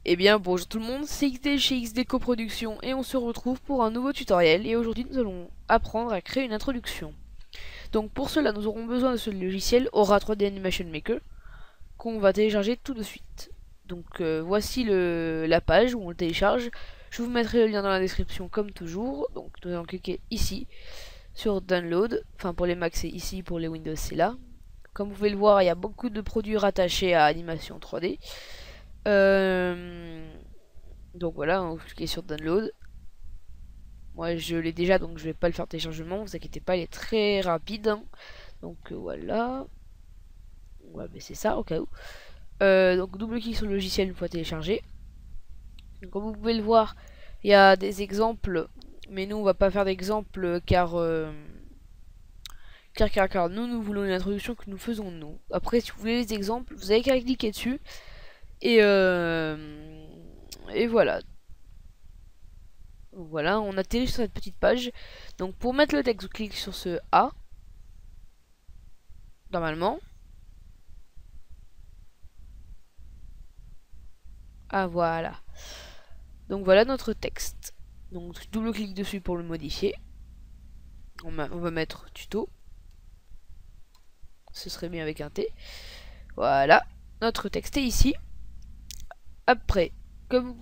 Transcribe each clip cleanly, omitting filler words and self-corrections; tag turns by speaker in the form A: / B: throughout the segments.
A: Eh bien bonjour tout le monde, c'est XD chez XD Coproduction et on se retrouve pour un nouveau tutoriel et aujourd'hui nous allons apprendre à créer une introduction. Donc pour cela nous aurons besoin de ce logiciel Aura 3D Animation Maker qu'on va télécharger tout de suite. Donc voici la page où on le télécharge, je vous mettrai le lien dans la description comme toujours. Donc nous allons cliquer ici sur Download, enfin pour les Mac c'est ici, pour les Windows c'est là. Comme vous pouvez le voir il y a beaucoup de produits rattachés à Animation 3D. Donc voilà, vous cliquez sur download. Moi je l'ai déjà donc je vais pas le faire téléchargement, vous inquiétez pas, il est très rapide, hein. Donc voilà, on va baisser ça au cas où. Donc double clic sur le logiciel une fois téléchargé. Donc, comme vous pouvez le voir, il y a des exemples, mais nous on va pas faire d'exemple car nous voulons une introduction que nous faisons nous. Après si vous voulez les exemples, vous avez qu'à cliquer dessus et voilà. Voilà, on atterrit sur cette petite page. Donc pour mettre le texte, vous cliquez sur ce A, normalement. Ah voilà. Donc voilà notre texte. Donc double clic dessus pour le modifier. On va mettre tuto. Ce serait bien avec un T. Voilà. Notre texte est ici. Après, comme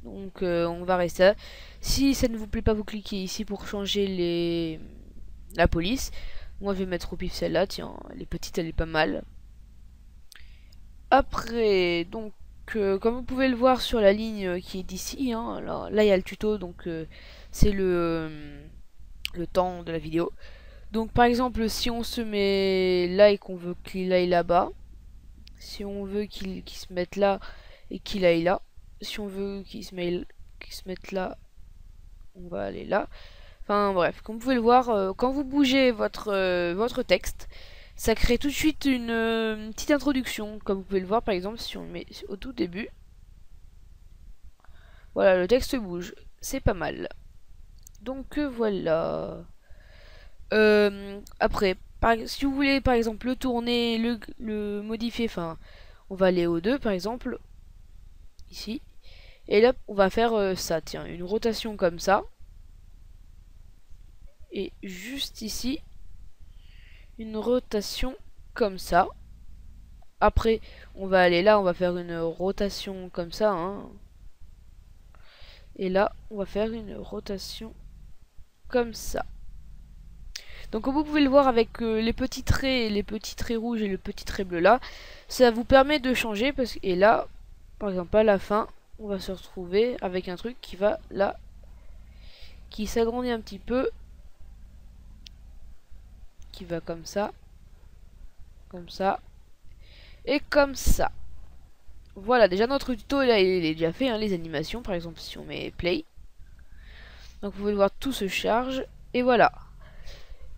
A: donc on va rester là. Si ça ne vous plaît pas, vous cliquez ici pour changer la police. Moi je vais mettre au pif celle-là, tiens, elle est petite, elle est pas mal. Après, donc comme vous pouvez le voir sur la ligne qui est d'ici, hein, alors, là il y a le tuto, donc c'est le temps de la vidéo. Donc par exemple, si on se met là et qu'on veut qu'il aille là-bas, si on veut qu'il se mette là et qu'il aille là, si on veut qu'il se mette là, on va aller là. Enfin bref, comme vous pouvez le voir, quand vous bougez votre texte, ça crée tout de suite une petite introduction. Comme vous pouvez le voir par exemple, si on le met au tout début, voilà, le texte bouge, c'est pas mal. Donc voilà. Après, si vous voulez par exemple le tourner, le modifier, enfin, on va aller au 2 par exemple, ici. Et là, on va faire ça, tiens, une rotation comme ça. Et juste ici, une rotation comme ça. Après, on va aller là, on va faire une rotation comme ça, hein. Et là, on va faire une rotation comme ça. Donc comme vous pouvez le voir avec les petits traits rouges et le petit trait bleu là, ça vous permet de changer et là, par exemple à la fin, on va se retrouver avec un truc qui va là, qui s'agrandit un petit peu, qui va comme ça et comme ça. Voilà, déjà notre tuto là il est déjà fait, hein, les animations par exemple si on met play. Donc vous pouvez le voir, tout se charge et voilà.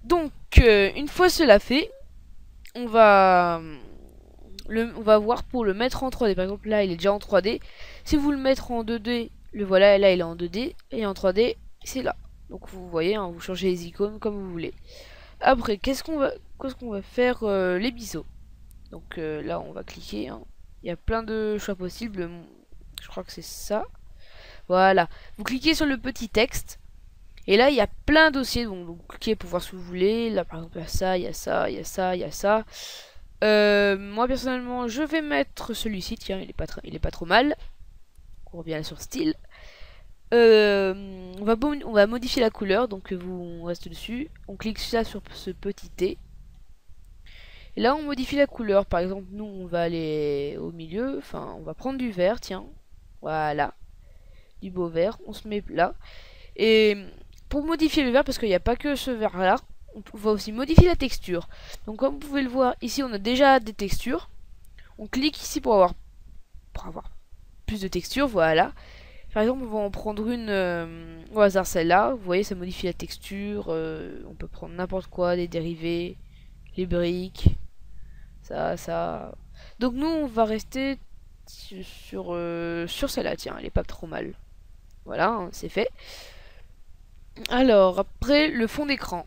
A: Donc une fois cela fait, on va voir pour le mettre en 3D. Par exemple là il est déjà en 3D. Si vous le mettre en 2D, le voilà, là il est en 2D. Et en 3D c'est là. Donc vous voyez, hein, vous changez les icônes comme vous voulez. Après qu'est-ce qu'on va faire, les biseaux. Donc là on va cliquer, hein. Il y a plein de choix possibles. Je crois que c'est ça. Voilà. Vous cliquez sur le petit texte. Et là il y a plein de dossiers. Donc vous cliquez pour voir ce que vous voulez. Là par exemple il y a ça, il y a ça, il y a ça, il y a ça. Moi personnellement je vais mettre celui-ci, tiens il est pas trop mal. On revient sur style. On va modifier la couleur, donc on reste dessus, on clique là sur ce petit T. Et là on modifie la couleur, par exemple nous on va aller au milieu, enfin on va prendre du vert, tiens, voilà, du beau vert, on se met là. Et pour modifier le vert, parce qu'il n'y a pas que ce vert là, on va aussi modifier la texture. Donc comme vous pouvez le voir, ici on a déjà des textures. On clique ici pour avoir plus de textures, voilà. Par exemple, on va en prendre une au hasard, celle-là. Vous voyez, ça modifie la texture. On peut prendre n'importe quoi, des dérivés, les briques, ça. Donc nous, on va rester sur celle-là. Tiens, elle est pas trop mal. Voilà, hein, c'est fait. Alors, après, le fond d'écran.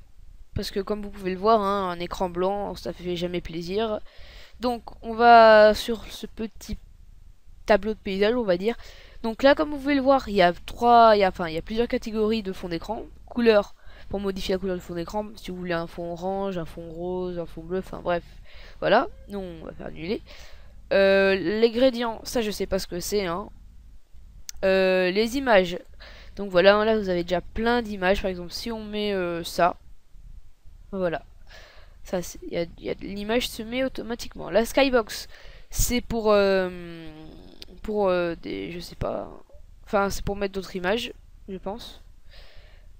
A: Parce que comme vous pouvez le voir, hein, un écran blanc, ça fait jamais plaisir. Donc, on va sur ce petit tableau de paysage, on va dire. Donc là, comme vous pouvez le voir, il y a plusieurs catégories de fond d'écran. Couleur, pour modifier la couleur du fond d'écran, si vous voulez un fond orange, un fond rose, un fond bleu, enfin bref. Voilà, nous on va faire annuler. Les gradient, ça je sais pas ce que c'est, hein. Les images, donc voilà, là vous avez déjà plein d'images. Par exemple, si on met ça, voilà, ça, l'image se met automatiquement. La skybox, c'est pour des, je sais pas, enfin c'est pour mettre d'autres images, je pense.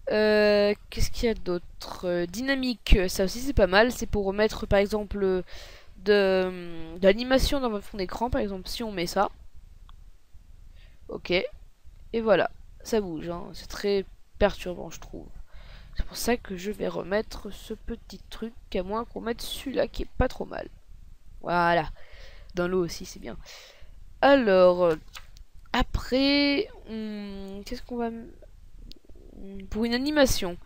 A: Qu'est-ce qu'il y a d'autre? Dynamique, ça aussi c'est pas mal. C'est pour mettre par exemple de l'animation dans votre fond d'écran. Par exemple, si on met ça, ok, et voilà, ça bouge, hein. C'est très perturbant, je trouve. C'est pour ça que je vais remettre ce petit truc, à moins qu'on mette celui-là qui est pas trop mal. Voilà, dans l'eau aussi c'est bien. Alors, après, qu'est-ce qu'on va... Pour une animation.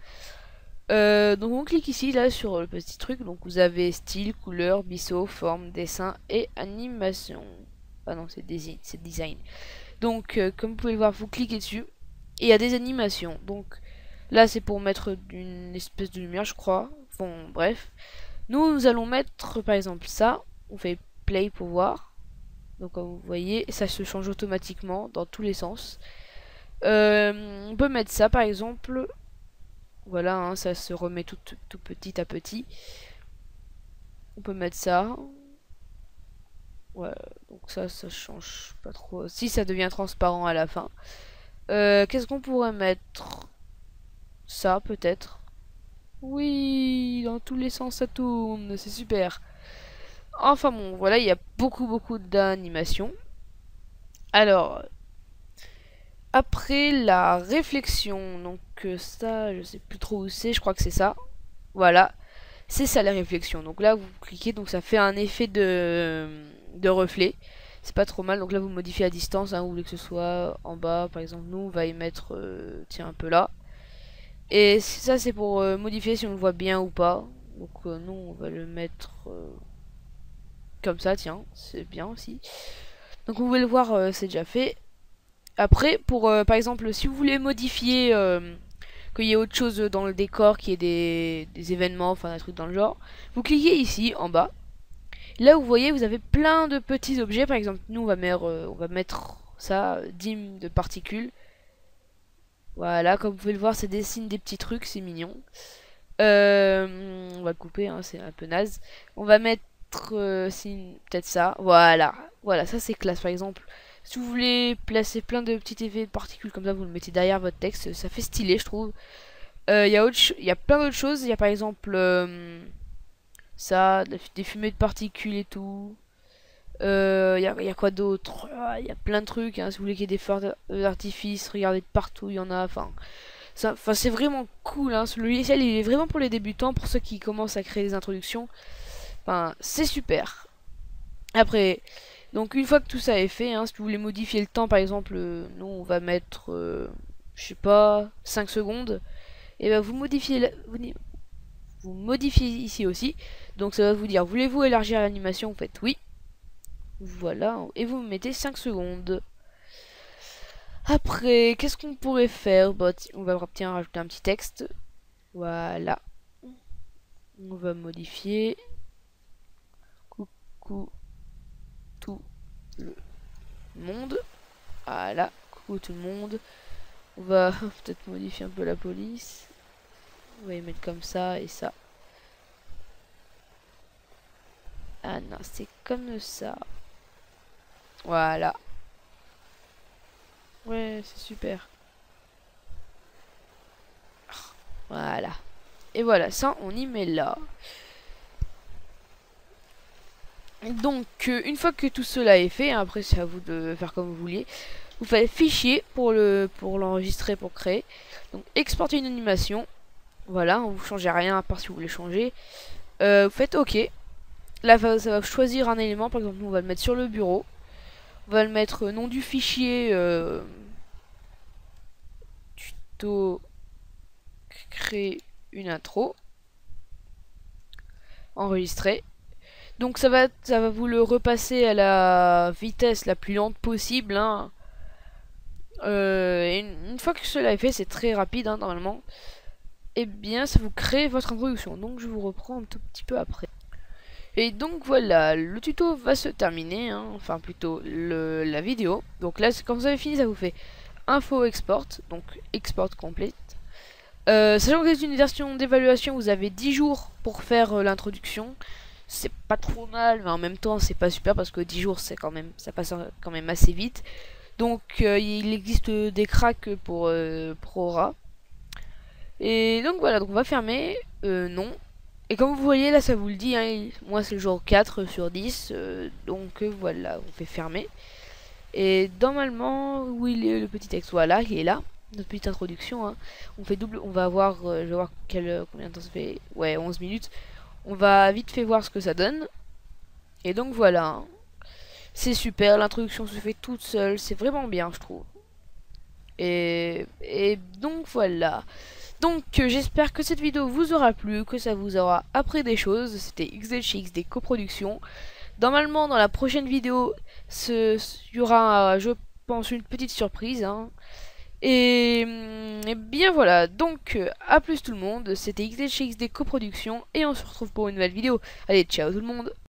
A: Donc on clique ici, là, sur le petit truc. Donc vous avez style, couleur, biseau, forme, dessin et animation. Ah non, c'est design. Donc, comme vous pouvez le voir, vous cliquez dessus. Et il y a des animations. Donc, là, c'est pour mettre une espèce de lumière, je crois. Bon, bref. Nous allons mettre, par exemple, ça. On fait play pour voir. Donc, comme vous voyez, ça se change automatiquement dans tous les sens. On peut mettre ça, par exemple. Voilà, hein, ça se remet tout petit à petit. On peut mettre ça. Ouais, donc ça change pas trop. Si ça devient transparent à la fin. Qu'est-ce qu'on pourrait mettre? Ça, peut-être. Oui, dans tous les sens ça tourne, c'est super. Enfin bon, voilà, il y a beaucoup d'animations. Alors, après la réflexion, donc ça, je sais plus trop où c'est, je crois que c'est ça. Voilà, c'est ça la réflexion. Donc là, vous cliquez, donc ça fait un effet de reflet. C'est pas trop mal, donc là vous modifiez la distance, hein, vous voulez que ce soit en bas, par exemple, nous on va y mettre, tiens, un peu là. Et ça c'est pour modifier si on le voit bien ou pas. Donc nous on va le mettre comme ça, tiens, c'est bien aussi. Donc vous pouvez le voir, c'est déjà fait. Après, pour par exemple, si vous voulez modifier qu'il y ait autre chose dans le décor, qu'il y ait des événements, enfin un truc dans le genre, vous cliquez ici en bas. Là vous voyez, vous avez plein de petits objets. Par exemple, nous on va mettre ça, dîme de particules. Voilà, comme vous pouvez le voir, ça dessine des petits trucs, c'est mignon. On va le couper, hein, c'est un peu naze. On va mettre peut-être ça. Voilà, voilà, ça c'est classe. Par exemple, si vous voulez placer plein de petits effets de particules comme ça, vous le mettez derrière votre texte. Ça fait stylé, je trouve. Il y a plein d'autres choses. Il y a par exemple ça, des fumées de particules et tout. Il y a quoi d'autre? Il y a plein de trucs, hein. Si vous voulez qu'il y ait des feux d'artifice, regardez de partout, il y en a. Enfin, c'est vraiment cool, hein. Ce logiciel, il est vraiment pour les débutants, pour ceux qui commencent à créer des introductions. Enfin, c'est super. Après, donc une fois que tout ça est fait, hein, si vous voulez modifier le temps, par exemple, nous on va mettre, je sais pas, 5 secondes. Et ben vous vous modifiez ici aussi. Donc ça va vous dire, voulez-vous élargir l'animation? Vous faites oui. Voilà, et vous mettez 5 secondes. Après, qu'est-ce qu'on pourrait faire? Bah, on va rajouter un petit texte. Voilà. On va modifier. Coucou tout le monde. Voilà, coucou tout le monde. On va peut-être modifier un peu la police. On va y mettre comme ça et ça. Ah non, c'est comme ça. Voilà. Ouais, c'est super. Voilà. Et voilà, ça, on y met là. Donc, une fois que tout cela est fait, hein, après c'est à vous de faire comme vous vouliez. Vous faites fichier pour l'enregistrer, pour créer. Donc, exporter une animation. Voilà, vous changez rien à part si vous voulez changer. Vous faites OK. Là, ça va choisir un élément. Par exemple, nous, on va le mettre sur le bureau. On va le mettre nom du fichier tuto créer une intro. Enregistrer. Donc ça va vous le repasser à la vitesse la plus lente possible, hein. Et une fois que cela est fait, c'est très rapide, hein, normalement. Et bien, ça vous crée votre introduction. Donc je vous reprends un tout petit peu après. Et donc voilà, le tuto va se terminer, hein, enfin plutôt la vidéo. Donc là, quand vous avez fini, ça vous fait info export, donc export complete. Sachant que c'est une version d'évaluation, vous avez 10 jours pour faire l'introduction. C'est pas trop mal, mais en même temps, c'est pas super parce que 10 jours, c'est quand même, ça passe quand même assez vite. Donc il existe des cracks pour Aura. Et donc voilà, donc on va fermer, non. Et comme vous voyez là, ça vous le dit, hein, moi c'est le jour 4 sur 10, donc voilà, on fait fermer. Et normalement, où il est le petit texte, voilà, il est là, notre petite introduction, hein. On fait double, on va voir, je vais voir combien de temps ça fait, ouais, 11 minutes. On va vite fait voir ce que ça donne. Et donc voilà, hein. C'est super, l'introduction se fait toute seule, c'est vraiment bien je trouve. Et donc voilà. Donc j'espère que cette vidéo vous aura plu, que ça vous aura appris des choses. C'était XZX des coproductions. Normalement dans la prochaine vidéo, il y aura, je pense, une petite surprise, hein. Et bien voilà, donc à plus tout le monde, c'était XZX des coproductions et on se retrouve pour une nouvelle vidéo. Allez, ciao tout le monde.